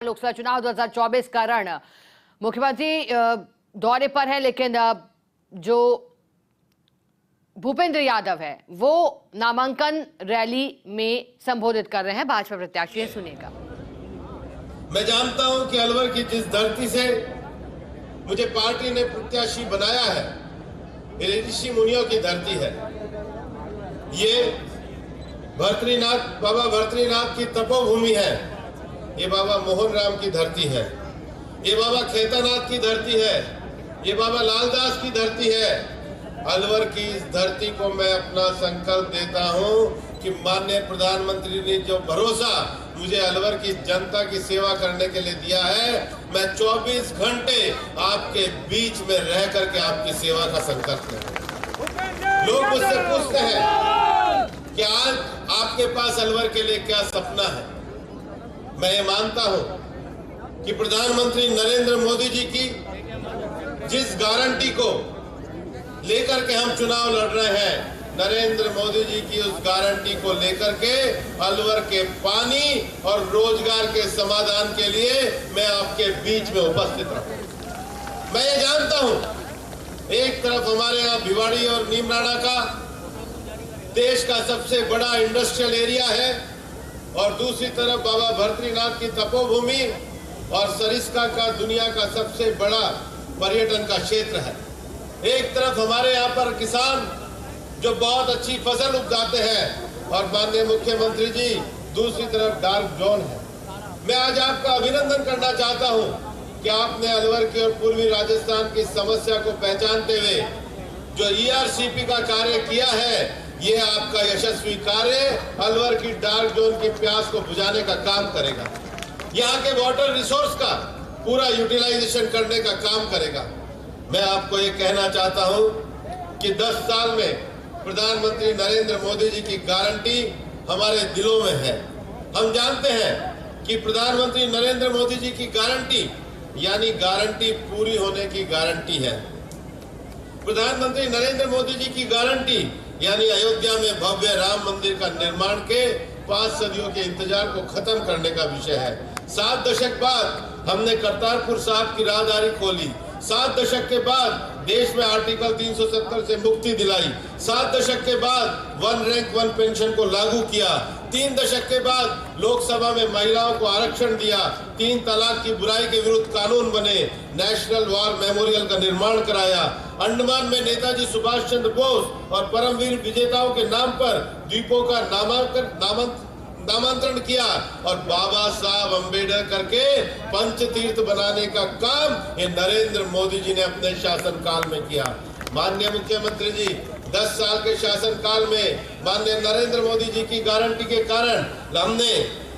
लोकसभा चुनाव 2024 का रण मुख्यमंत्री दौरे पर है, लेकिन जो भूपेंद्र यादव है वो नामांकन रैली में संबोधित कर रहे हैं भाजपा प्रत्याशी। सुनिएगा। मैं जानता हूं कि अलवर की जिस धरती से मुझे पार्टी ने प्रत्याशी बनाया है, ये ऋषि मुनियों की धरती है। ये बाबा भर्तृनाथ की तपोभूमि है। ये बाबा मोहन राम की धरती है। ये बाबा खेतानाथ की धरती है। ये बाबा लालदास की धरती है। अलवर की इस धरती को मैं अपना संकल्प देता हूं कि माननीय प्रधानमंत्री ने जो भरोसा मुझे अलवर की जनता की सेवा करने के लिए दिया है, मैं 24 घंटे आपके बीच में रह करके आपकी सेवा का संकल्प लेता। लोग मुझसे पूछते हैं कि आज आपके पास अलवर के लिए क्या सपना है। मैं ये मानता हूं कि प्रधानमंत्री नरेंद्र मोदी जी की जिस गारंटी को लेकर के हम चुनाव लड़ रहे हैं, नरेंद्र मोदी जी की उस गारंटी को लेकर के अलवर के पानी और रोजगार के समाधान के लिए मैं आपके बीच में उपस्थित रहूं। मैं ये जानता हूं, एक तरफ हमारे यहाँ भिवाड़ी और नीमराणा का देश का सबसे बड़ा इंडस्ट्रियल एरिया है और दूसरी तरफ बाबा भर्तृनाथ की तपोभूमि और सरिस्का का दुनिया का सबसे बड़ा पर्यटन का क्षेत्र है। एक तरफ हमारे यहाँ पर किसान जो बहुत अच्छी फसल उगाते हैं और माननीय मुख्यमंत्री जी दूसरी तरफ डार्क जोन है। मैं आज आपका अभिनंदन करना चाहता हूँ कि आपने अलवर की और पूर्वी राजस्थान की समस्या को पहचानते हुए जो ERCP का कार्य किया है, ये आपका यशस्वी कार्य अलवर की डार्क जोन की प्यास को बुझाने का काम करेगा। यहाँ के वाटर रिसोर्स का पूरा यूटिलाइजेशन करने का काम करेगा। मैं आपको ये कहना चाहता हूँ कि 10 साल में प्रधानमंत्री नरेंद्र मोदी जी की गारंटी हमारे दिलों में है। हम जानते हैं कि प्रधानमंत्री नरेंद्र मोदी जी की गारंटी यानी गारंटी पूरी होने की गारंटी है। प्रधानमंत्री नरेंद्र मोदी जी की गारंटी यानी अयोध्या में भव्य राम मंदिर का निर्माण के 5 सदियों के इंतजार को खत्म करने का विषय है। 7 दशक बाद हमने करतारपुर साहिब की राहदारी खोली। 7 दशक के बाद देश में आर्टिकल 370 से मुक्ति दिलाई। 7 दशक के बाद 1 रैंक 1 पेंशन को लागू किया। 3 दशक के बाद लोकसभा में महिलाओं को आरक्षण दिया। 3 तलाक की बुराई के विरुद्ध कानून बने। नेशनल वॉर मेमोरियल का निर्माण कराया। अंडमान में नेताजी सुभाष चंद्र बोस और परमवीर विजेताओं के नाम पर द्वीपों का नामांतरण किया और बाबा साहब अम्बेडकर के पंचतीर्थ बनाने का काम ये नरेंद्र मोदी जी ने अपने शासनकाल में किया। माननीय मुख्यमंत्री जी 10 साल के शासनकाल में माननीय नरेंद्र मोदी जी की गारंटी के कारण हमने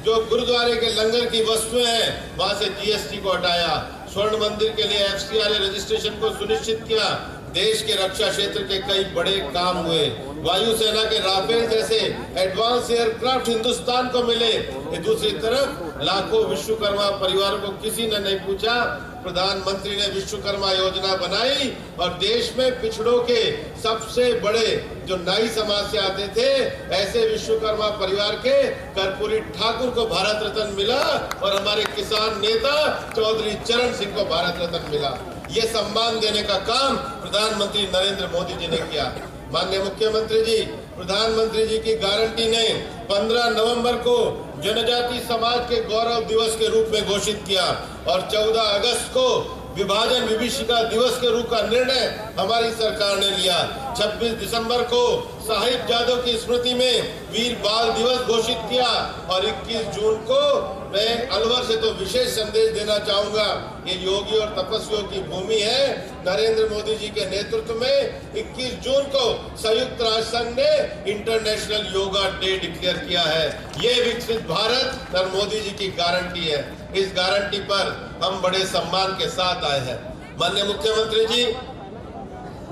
जो गुरुद्वारे के लंगर की वस्तुएं हैं वहां से GST को हटाया। स्वर्ण मंदिर के लिए FCRA रजिस्ट्रेशन को सुनिश्चित किया। देश के रक्षा क्षेत्र के कई बड़े काम हुए। वायुसेना के राफेल जैसे एडवांस एयरक्राफ्ट हिंदुस्तान को मिले। दूसरी तरफ लाखों विश्वकर्मा परिवारों को किसी ने नहीं पूछा। प्रधानमंत्री ने विश्वकर्मा योजना बनाई और देश में पिछड़ों के सबसे बड़े जो नाई समाज से आते थे ऐसे विश्वकर्मा परिवार के कर्पूरी ठाकुर को भारत रत्न मिला और हमारे किसान नेता चौधरी चरण सिंह को भारत रत्न मिला। ये सम्मान देने का काम प्रधानमंत्री नरेंद्र मोदी जी ने किया। माननीय मुख्यमंत्री जी, प्रधानमंत्री जी की गारंटी ने 15 नवंबर को जनजाति समाज के गौरव दिवस के रूप में घोषित किया और 14 अगस्त को विभाजन विभीषिका दिवस के रूप का निर्णय हमारी सरकार ने लिया। 26 दिसंबर को साहिबजादों की स्मृति में वीर बाल दिवस घोषित किया और 21 जून को मैं अलवर से तो विशेष संदेश देना चाहूंगा। ये योगी और तपस्वियों की भूमि है। नरेंद्र मोदी जी के नेतृत्व में 21 जून को संयुक्त राष्ट्र संघ ने इंटरनेशनल योगा डे डिक्लेयर किया है। ये विकसित भारत और मोदी जी की गारंटी है। इस गारंटी पर हम बड़े सम्मान के साथ आए हैं। माननीय मुख्यमंत्री जी,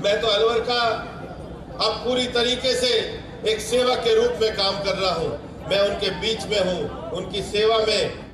मैं तो अलवर का अब पूरी तरीके से एक सेवक के रूप में काम कर रहा हूं। मैं उनके बीच में हूं, उनकी सेवा में